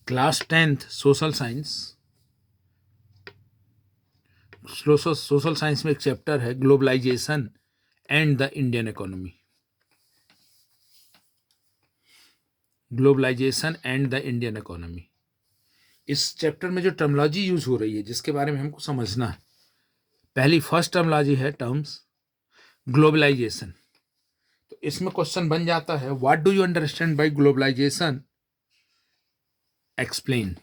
Class 10th social science. Social science में एक chapter है globalization and the Indian economy. Globalization and the Indian economy, इस chapter में जो टर्मोलॉजी यूज हो रही है जिसके बारे में हमको समझना है, पहली फर्स्ट टर्मोलॉजी है टर्म्स ग्लोबलाइजेशन। तो इसमें क्वेश्चन बन जाता है what do you understand by globalization, explain.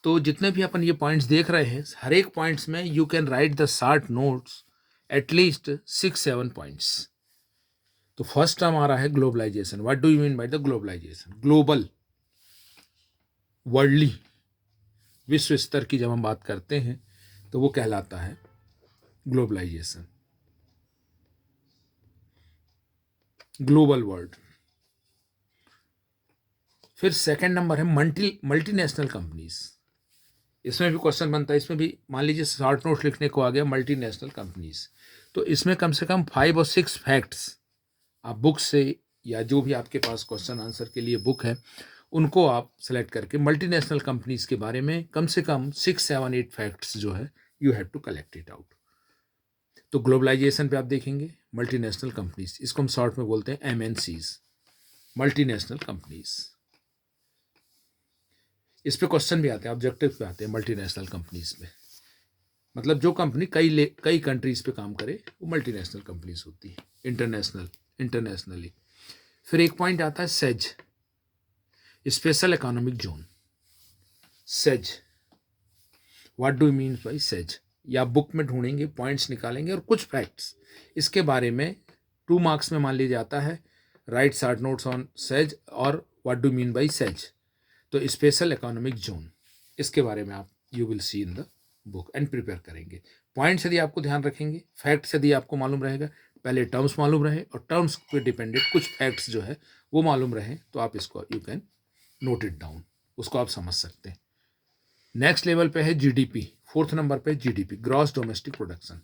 तो जितने भी अपन ये पॉइंट्स देख रहे हैं, हर एक पॉइंट्स में you can write the short notes at least 6-7 points. तो फर्स्ट टर्म आ रहा है globalization. What do you mean by the globalization? Global, worldly, विश्व स्तर की जब हम बात करते हैं तो वो कहलाता है ग्लोबलाइजेशन, ग्लोबल वर्ल्ड। फिर सेकंड नंबर है मल्टीनेशनल कंपनीज। इसमें भी क्वेश्चन बनता है, इसमें भी मान लीजिए शॉर्ट नोट्स लिखने को आ गया मल्टीनेशनल कंपनीज, तो इसमें कम से कम 5 और 6 फैक्ट्स आप बुक से या जो भी आपके पास क्वेश्चन आंसर के लिए बुक है उनको आप सेलेक्ट करके मल्टीनेशनल कंपनीज के बारे में कम से कम 6-7-8 फैक्ट्स जो है you have to collect it out. तो ग्लोबलाइजेशन पे आप देखेंगे मल्टीनेशनल कंपनीज, इसको हम शॉर्ट में बोलते हैं MNCs, मल्टीनेशनल कंपनीज। इस पे क्वेश्चन भी आते हैं, ऑब्जेक्टिव पे आते हैं मल्टीनेशनल कंपनीज में, मतलब जो कंपनी कई कंट्रीज पे काम करे वो मल्टीनेशनल कंपनीज होती है, इंटरनेशनली। फिर एक पॉइंट आता है says, special economic zone. Says, what do you mean by says? या बुक में ढूंढेंगे, पॉइंट्स निकालेंगे और कुछ फैक्ट्स इसके बारे में 2 मार्क्स में मान लीजिए आता है write short notes on SEZ और what do mean by SEZ. तो स्पेशल इकोनॉमिक जोन, इसके बारे में आप you will see in the book and prepare करेंगे। पॉइंट्स यदि आपको ध्यान रखेंगे, फैक्ट्स यदि आपको मालूम रहेगा, पहले टर्म्स मालूम रहे और टर्म्स पे डिपेंडेड कुछ फैक्ट्स जो है वो मालूम रहे, तो आप इसको you can note it down, उसको आप समझ सकते हैं। नेक्स्ट लेवल पे है GDP, 4th नंबर पे GDP, gross domestic production.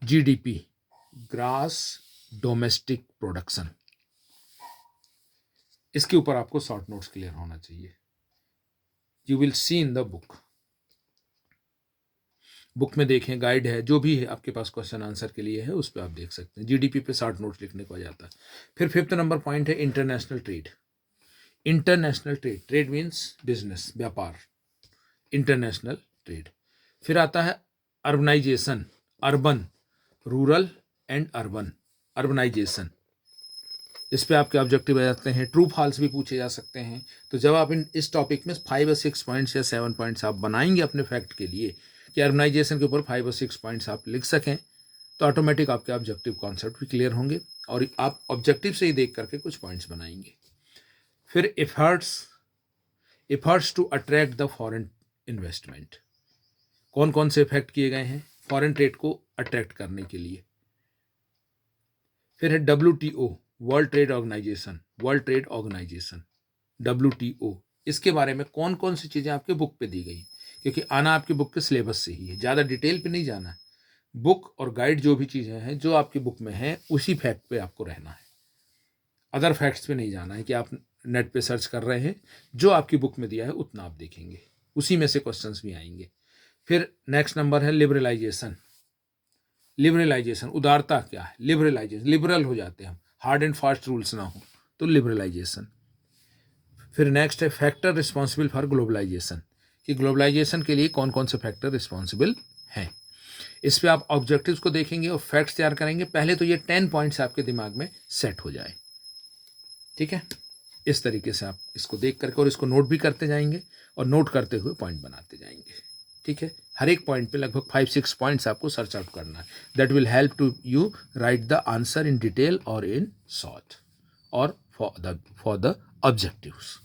GDP, gross domestic production, इसके ऊपर आपको शॉर्ट नोट्स क्लियर होना चाहिए। You will see in the book में देखें, गाइड है, जो भी है आपके पास क्वेश्चन आंसर के लिए है उस पर आप देख सकते हैं। GDP पे शॉर्ट नोट्स लिखने को आ जाता है। फिर 5th नंबर पॉइंट है international trade. International trade, trade means business, व्यापार, इंटरनेशनल ट्रेड। फिर आता है urbanization, urban, rural and urban, urbanization. इस पे आपके ऑब्जेक्टिव आ जाते हैं, ट्रू फॉल्स भी पूछे जा सकते हैं। तो जब आप इस टॉपिक में 5 और 6 पॉइंट्स या 7 पॉइंट्स आप बनाएंगे अपने फैक्ट के लिए कि अर्बनाइजेशन के ऊपर 5 और 6 पॉइंट्स आप लिख सकें, तो ऑटोमेटिक आपके ऑब्जेक्टिव कॉन्सेप्ट भी क्लियर होंगे और आप ऑब्जेक्टिव से ही देख करके कुछ पॉइंट्स बनाएंगे। फिर efforts to attract the foreign investment, कौन कौन से इफेक्ट किए गए हैं फॉरेन ट्रेड को अट्रैक्ट करने के लिए। फिर है WTO, world trade organization, WTO, इसके बारे में कौन कौन सी चीज़ें आपके बुक पे दी गई, क्योंकि आना आपकी बुक के सिलेबस से ही है, ज़्यादा डिटेल पे नहीं जाना है। बुक और गाइड जो भी चीज़ें हैं जो आपकी बुक में हैं उसी फैक्ट पे आपको रहना है, अदर फैक्ट्स पे नहीं जाना है कि आप नेट पे सर्च कर रहे हैं, जो आपकी बुक में दिया है उतना आप देखेंगे, उसी में से क्वेश्चंस भी आएंगे। फिर नेक्स्ट नंबर है लिबरलाइजेशन। लिबरलाइजेशन, उदारता क्या है? लिबरलाइजेशन, लिबरल हो जाते हैं हम, हार्ड एंड फास्ट रूल्स ना हो, तो लिबरलाइजेशन। फिर नेक्स्ट है फैक्टर रिस्पॉन्सिबल फॉर ग्लोबलाइजेशन, कि ग्लोबलाइजेशन के लिए कौन कौन से फैक्टर रिस्पॉन्सिबल हैं। इस पे आप ऑब्जेक्टिव्स को देखेंगे और फैक्ट्स तैयार करेंगे। पहले तो ये 10 पॉइंट्स आपके दिमाग में सेट हो जाए, ठीक है। इस तरीके से आप इसको देख करके और इसको नोट भी करते जाएंगे और नोट करते हुए पॉइंट बनाते जाएंगे, ठीक है। हर एक पॉइंट पे लगभग 5-6 पॉइंट्स आपको सर्च आउट करना है। That will help to you write the answer in detail और इन शॉर्ट और फॉर द ऑब्जेक्टिव्स।